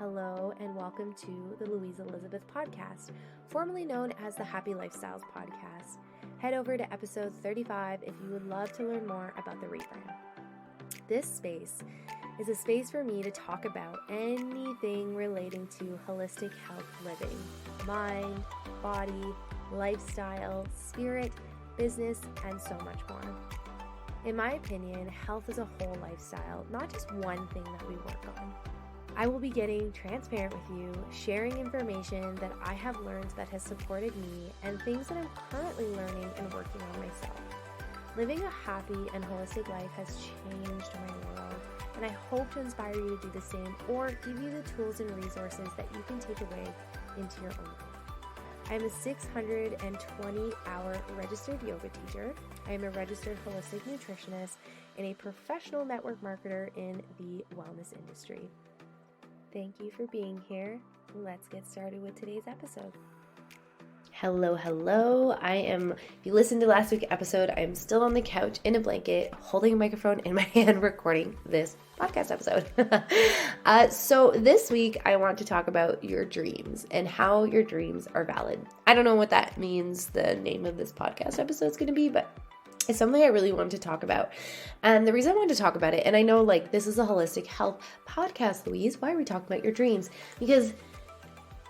Hello, and welcome to the Louise Elizabeth Podcast, formerly known as the Happy Lifestyles Podcast. Head over to episode 35 if you would love to learn more about the rebrand. This space is a space for me to talk about anything relating to holistic health living: mind, body, lifestyle, spirit, business, and so much more. In my opinion, health is a whole lifestyle, not just one thing that we work on. I will be getting transparent with you, sharing information that I have learned that has supported me and things that I'm currently learning and working on myself. Living a happy and holistic life has changed my world, and I hope to inspire you to do the same or give you the tools and resources that you can take away into your own life. I am a 620-hour registered yoga teacher. I am a registered holistic nutritionist and a professional network marketer in the wellness industry. Thank you for being here. Let's get started with today's episode. Hello. If you listened to last week's episode, I am still on the couch in a blanket, holding a microphone in my hand, recording this podcast episode. So this week, I want to talk about your dreams and how your dreams are valid. I don't know what that means the name of this podcast episode is going to be, but it's something I really wanted to talk about. And the reason I wanted to talk about it, and I know this is a holistic health podcast, Louise, why are we talking about your dreams? Because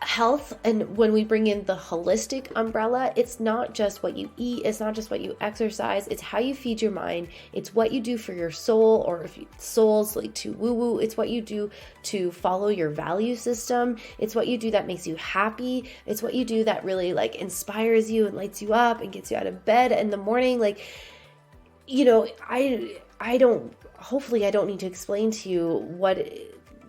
health, and when we bring in the holistic umbrella, it's not just what you eat, it's not just what you exercise, it's how you feed your mind, it's what you do for your soul, or if soul's too woo-woo, it's what you do to follow your value system, it's what you do that makes you happy, it's what you do that really inspires you and lights you up and gets you out of bed in the morning. Hopefully I don't need to explain to you what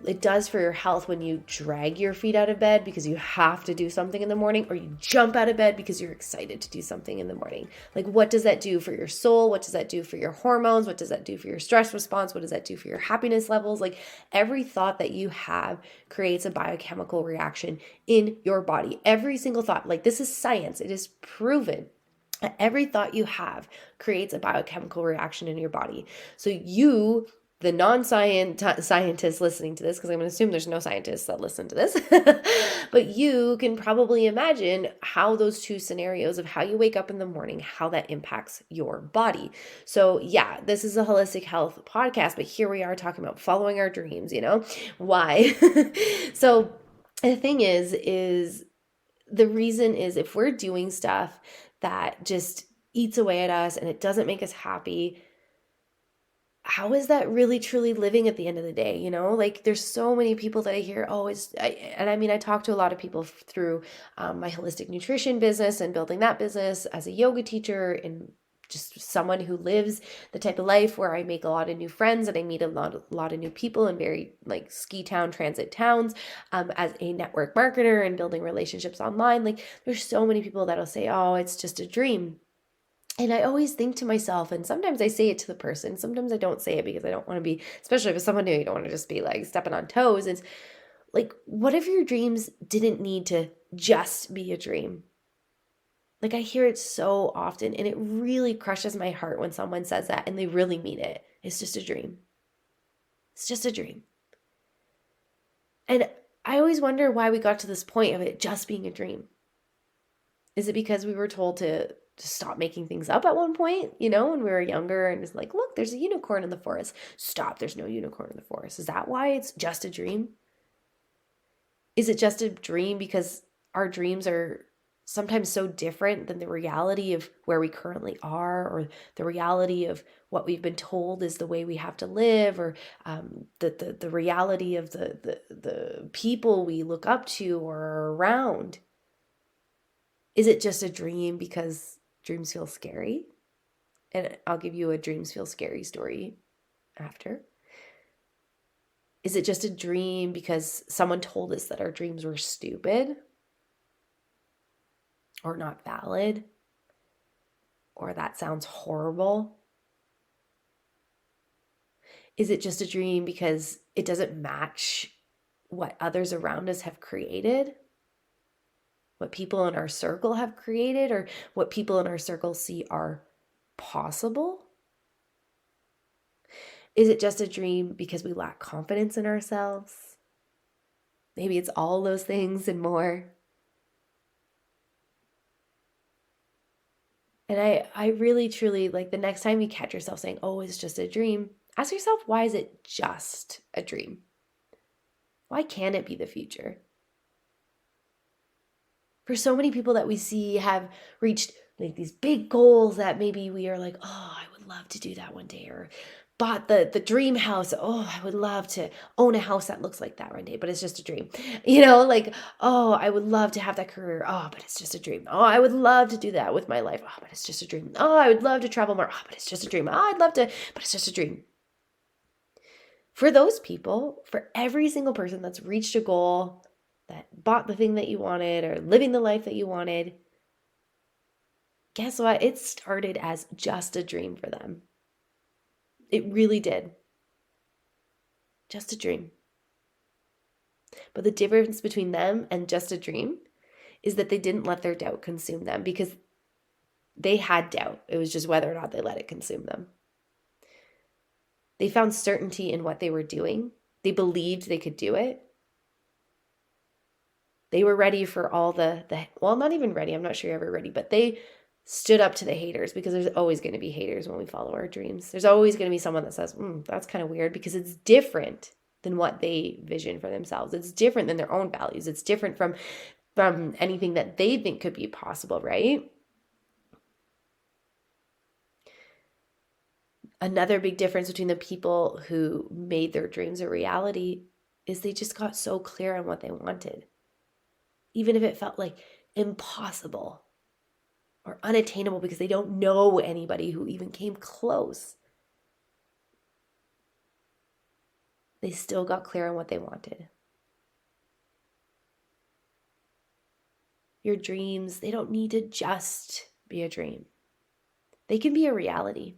it does for your health when you drag your feet out of bed because you have to do something in the morning, or you jump out of bed because you're excited to do something in the morning. What does that do for your soul? What does that do for your hormones? What does that do for your stress response? What does that do for your happiness levels? Every thought that you have creates a biochemical reaction in your body. Every single thought, this is science. It is proven. Every thought you have creates a biochemical reaction in your body. So you, the non-scientists listening to this, because I'm going to assume there's no scientists that listen to this, but you can probably imagine how those two scenarios of how you wake up in the morning, how that impacts your body. So yeah, this is a holistic health podcast, but here we are talking about following our dreams, why? So the thing is the reason is if we're doing stuff that just eats away at us and it doesn't make us happy, how is that really truly living at the end of the day? There's so many people that I hear, I talk to a lot of people through my holistic nutrition business and building that business as a yoga teacher and just someone who lives the type of life where I make a lot of new friends and I meet a lot of new people in very ski town, transit towns, as a network marketer and building relationships online. There's so many people that'll say, oh, it's just a dream. And I always think to myself, and sometimes I say it to the person, sometimes I don't say it because I don't want to be, especially if it's someone new, you don't want to just be stepping on toes. It's what if your dreams didn't need to just be a dream? I hear it so often, and it really crushes my heart when someone says that and they really mean it. It's just a dream. It's just a dream. And I always wonder why we got to this point of it just being a dream. Is it because we were told to stop making things up at one point, when we were younger, and it's look, there's a unicorn in the forest. Stop, there's no unicorn in the forest. Is that why it's just a dream? Is it just a dream because our dreams are sometimes so different than the reality of where we currently are, or the reality of what we've been told is the way we have to live, or the reality of the people we look up to or are around? Is it just a dream because dreams feel scary? And I'll give you a dreams feel scary story after. Is it just a dream because someone told us that our dreams were stupid or not valid, or that sounds horrible? Is it just a dream because it doesn't match what others around us have created? What people in our circle have created, or what people in our circle see are possible? Is it just a dream because we lack confidence in ourselves? Maybe it's all those things and more. And I really, truly, like, the next time you catch yourself saying, oh, it's just a dream, ask yourself, why is it just a dream? Why can't it be the future? For so many people that we see have reached like these big goals that maybe we are like, oh, I would love to do that one day, or bought the dream house. Oh, I would love to own a house that looks like that one day, but it's just a dream. Like, oh, I would love to have that career. Oh, but it's just a dream. Oh, I would love to do that with my life. Oh, but it's just a dream. Oh, I would love to travel more. Oh, but it's just a dream. Oh, I'd love to, but it's just a dream. For those people, for every single person that's reached a goal, that bought the thing that you wanted, or living the life that you wanted, guess what? It started as just a dream for them. It really did. Just a dream. But the difference between them and just a dream is that they didn't let their doubt consume them, because they had doubt. It was just whether or not they let it consume them. They found certainty in what they were doing. They believed they could do it. They were ready for all well, not even ready. I'm not sure you're ever ready, but they stood up to the haters, because there's always going to be haters when we follow our dreams. There's always going to be someone that says, that's kind of weird, because it's different than what they vision for themselves. It's different than their own values. It's different from anything that they think could be possible, right? Another big difference between the people who made their dreams a reality is they just got so clear on what they wanted. Even if it felt like impossible or unattainable, because they don't know anybody who even came close, they still got clear on what they wanted. Your dreams, they don't need to just be a dream. They can be a reality.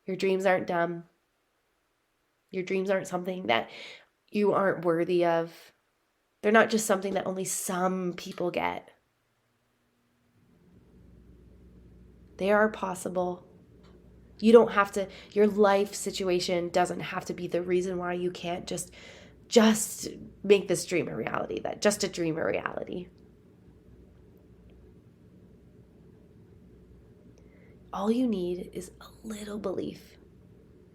Your dreams aren't dumb. Your dreams aren't something that you aren't worthy of. They're not just something that only some people get. They are possible. You don't have to, your life situation doesn't have to be the reason why you can't just make this dream a reality, that just a dream a reality. All you need is a little belief.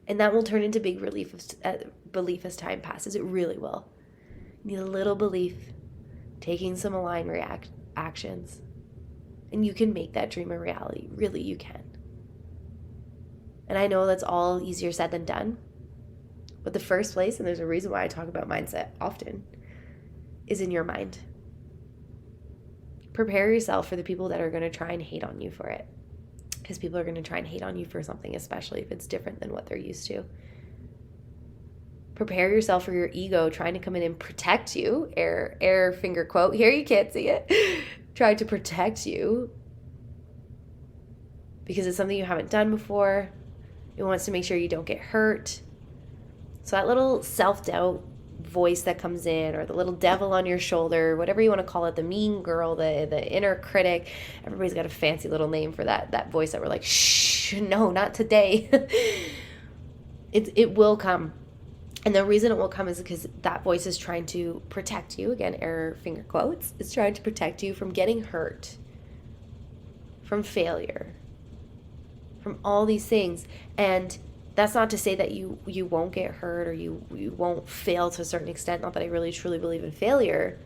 And that will turn into big belief as time passes. It really will. You need a little belief, taking some aligned actions. And you can make that dream a reality. Really, you can. And I know that's all easier said than done. But the first place, and there's a reason why I talk about mindset often, is in your mind. Prepare yourself for the people that are going to try and hate on you for it. Because people are going to try and hate on you for something, especially if it's different than what they're used to. Prepare yourself for your ego trying to come in and protect you. Air finger quote. Here, you can't see it. Trying to protect you. Because it's something you haven't done before. It wants to make sure you don't get hurt. So that little self-doubt voice that comes in, or the little devil on your shoulder, whatever you want to call it, the mean girl, the inner critic, everybody's got a fancy little name for that voice that we're like, shh, no, not today. It will come. And the reason it will come is because that voice is trying to protect you. Again, air finger quotes. It's trying to protect you from getting hurt, from failure, from all these things. And that's not to say that you won't get hurt, or you won't fail to a certain extent. Not that I really truly believe in failure.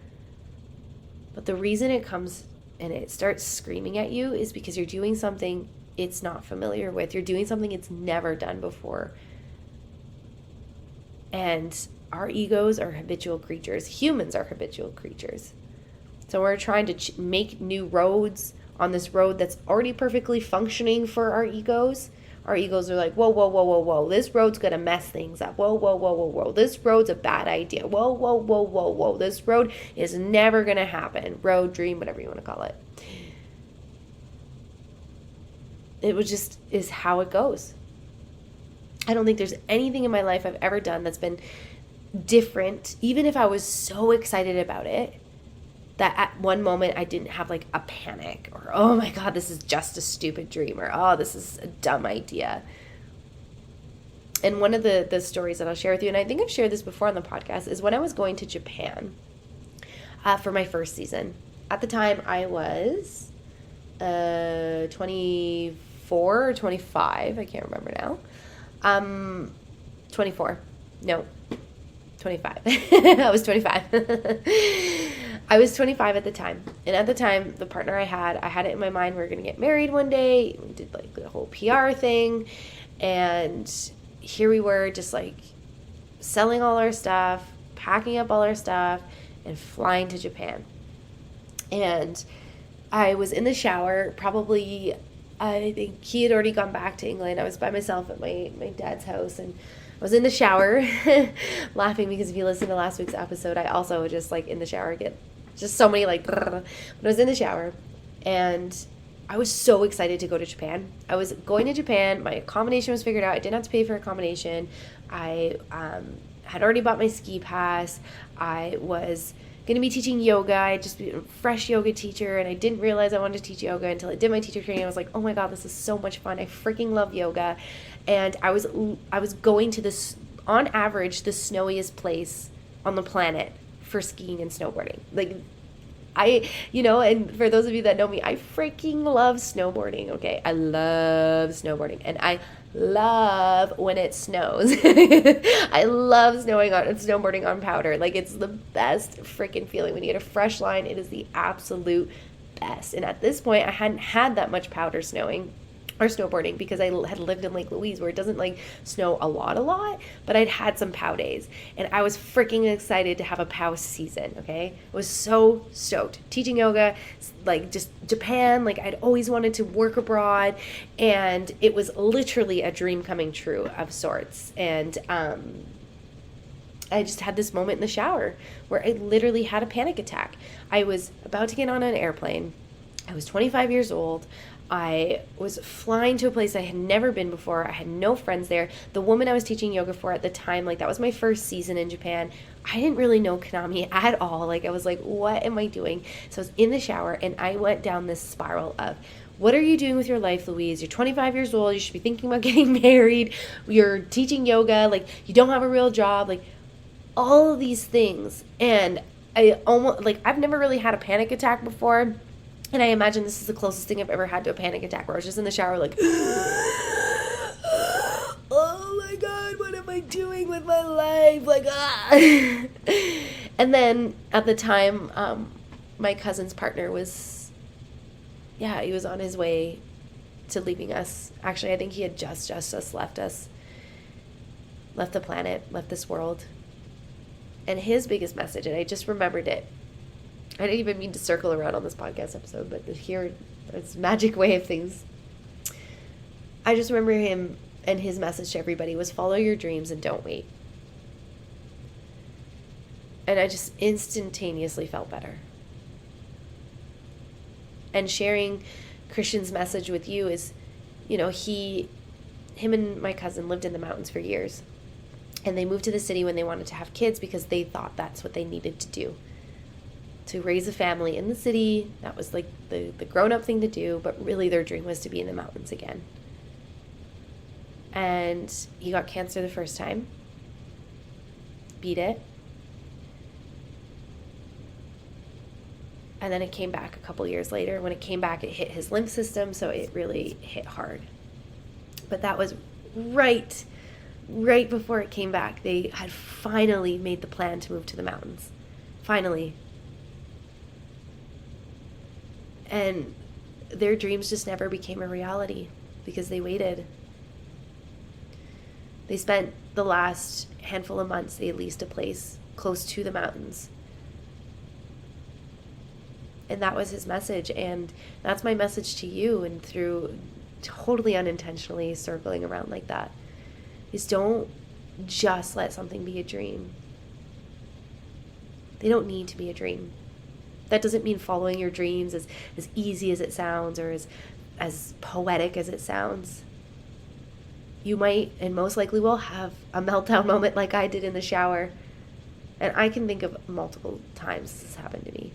But the reason it comes and it starts screaming at you is because you're doing something it's not familiar with. You're doing something it's never done before. And our egos are habitual creatures. Humans are habitual creatures. So we're trying to make new roads on this road that's already perfectly functioning for our egos. Our egos are like, whoa, whoa, whoa, whoa, whoa. This road's going to mess things up. Whoa, whoa, whoa, whoa, whoa. This road's a bad idea. Whoa, whoa, whoa, whoa, whoa. This road is never going to happen. Road, dream, whatever you want to call it. It was just is how it goes. I don't think there's anything in my life I've ever done that's been different, even if I was so excited about it, that at one moment I didn't have like a panic, or, oh my God, this is just a stupid dream, or, oh, this is a dumb idea. And one of the stories that I'll share with you, and I think I've shared this before on the podcast, is when I was going to Japan for my first season. At the time, I was 24 or 25. I can't remember now. 24. No, 25. I was 25. I was 25 at the time. And at the time, the partner I had it in my mind we were going to get married one day. We did like the whole PR thing. And here we were just like selling all our stuff, packing up all our stuff, and flying to Japan. And I was in the shower, probably, I think he had already gone back to England. I was by myself at my dad's house, and I was in the shower laughing because if you listen to last week's episode, I also just like in the shower get just so many like, but I was in the shower and I was so excited to go to Japan. I was going to Japan. My accommodation was figured out. I didn't have to pay for accommodation. I had already bought my ski pass. I was going to be teaching yoga. I just be a fresh yoga teacher, and I didn't realize I wanted to teach yoga until I did my teacher training. I was like, oh my God, this is so much fun. I freaking love yoga. And I was going to this, on average, the snowiest place on the planet for skiing and snowboarding. Like, and for those of you that know me, I freaking love snowboarding, okay? I love snowboarding, and I love when it snows. I love snowboarding on powder. Like, it's the best freaking feeling. When you get a fresh line, it is the absolute best. And at this point, I hadn't had that much powder snowing or snowboarding because I had lived in Lake Louise where it doesn't like snow a lot, but I'd had some POW days, and I was freaking excited to have a POW season, okay? I was so stoked. Teaching yoga, like just Japan, like I'd always wanted to work abroad, and it was literally a dream coming true of sorts. And I just had this moment in the shower where I literally had a panic attack. I was about to get on an airplane. I was 25 years old. I was flying to a place I had never been before. I had no friends there. The woman I was teaching yoga for at the time, like that was my first season in Japan. I didn't really know Konami at all. Like I was like, what am I doing? So I was in the shower and I went down this spiral of, what are you doing with your life, Louise? You're 25 years old. You should be thinking about getting married. You're teaching yoga. Like you don't have a real job. Like all of these things. And I almost, like I've never really had a panic attack before. And I imagine this is the closest thing I've ever had to a panic attack, where I was just in the shower like, oh my God, what am I doing with my life? Like, And then at the time, my cousin's partner was, he was on his way to leaving us. Actually, I think he had just left us, left the planet, left this world. And his biggest message, and I just remembered it, I didn't even mean to circle around on this podcast episode, but here, it's magic way of things. I just remember him and his message to everybody was follow your dreams and don't wait. And I just instantaneously felt better. And sharing Christian's message with you is, him and my cousin lived in the mountains for years. And they moved to the city when they wanted to have kids because they thought that's what they needed to do. To raise a family in the city, that was like the grown-up thing to do, but really their dream was to be in the mountains again. And he got cancer the first time, beat it, and then it came back a couple years later. When it came back, it hit his lymph system, so it really hit hard. But that was right before it came back. They had finally made the plan to move to the mountains. Finally. And their dreams just never became a reality because they waited. They spent the last handful of months, they leased a place close to the mountains. And that was his message. And that's my message to you. And through totally unintentionally circling around like that, is don't just let something be a dream. They don't need to be a dream. That doesn't mean following your dreams as easy as it sounds or as poetic as it sounds. You might and most likely will have a meltdown moment like I did in the shower. And I can think of multiple times this has happened to me.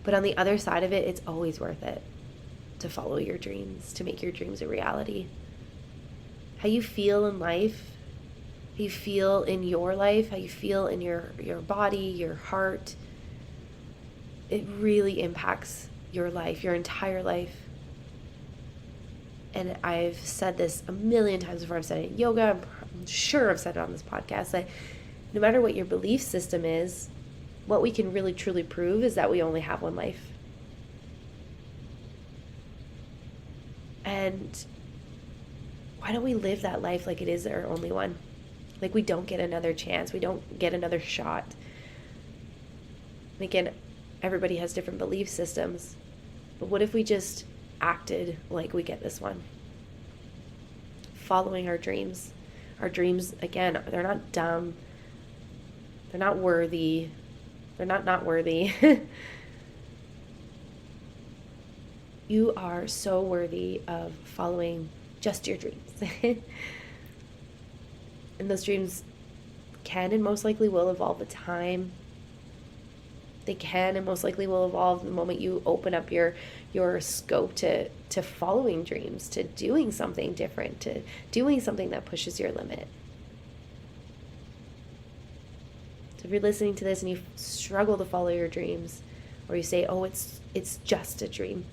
But on the other side of it, it's always worth it to follow your dreams, to make your dreams a reality. how you feel in life, how you feel in your life, how you feel in your body, your heart, it really impacts your life, your entire life. And I've said this a million times before. I've said it in yoga. I'm sure I've said it on this podcast, that no matter what your belief system is, what we can really truly prove is that we only have one life. And why don't we live that life like it is our only one? Like we don't get another chance. We don't get another shot. And again, everybody has different belief systems. But what if we just acted like we get this one? Following our dreams. Our dreams, again, they're not dumb. They're not worthy. They're not worthy. You are so worthy of following just your dreams. And those dreams can and most likely will evolve with time. They can and most likely will evolve the moment you open up your scope to following dreams, to doing something different, to doing something that pushes your limit. So if you're listening to this and you struggle to follow your dreams, or you say, oh, it's just a dream,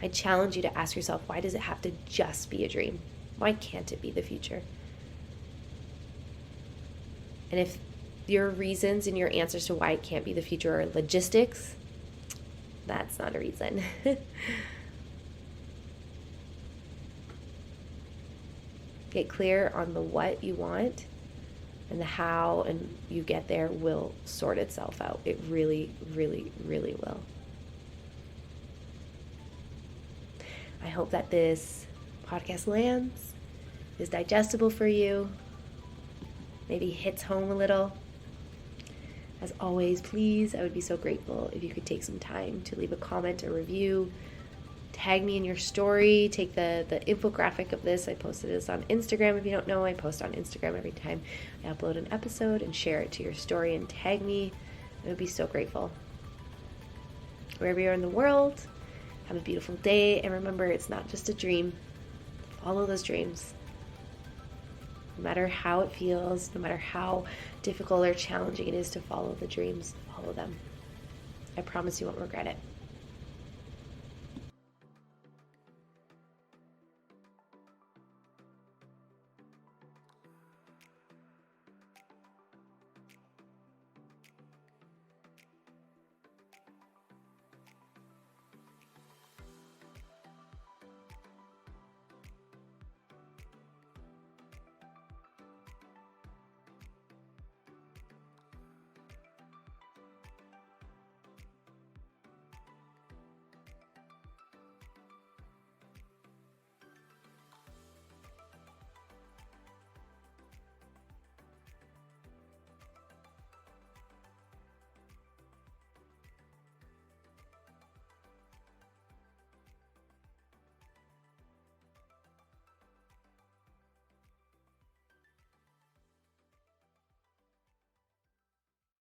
I challenge you to ask yourself, why does it have to just be a dream? Why can't it be the future? And if your reasons and your answers to why it can't be the future are logistics, that's not a reason. Get clear on the what you want, and the how and you get there will sort itself out. It really, really, really will. I hope that this podcast lands, is digestible for you, maybe hits home a little. As always, please, I would be so grateful if you could take some time to leave a comment or review. Tag me in your story. Take the infographic of this. I posted this on Instagram. If you don't know, I post on Instagram every time I upload an episode, and share it to your story and tag me. I would be so grateful. Wherever you're in the world, have a beautiful day. And remember, it's not just a dream. Follow those dreams. No matter how it feels, no matter how difficult or challenging it is to follow the dreams, follow them. I promise you won't regret it.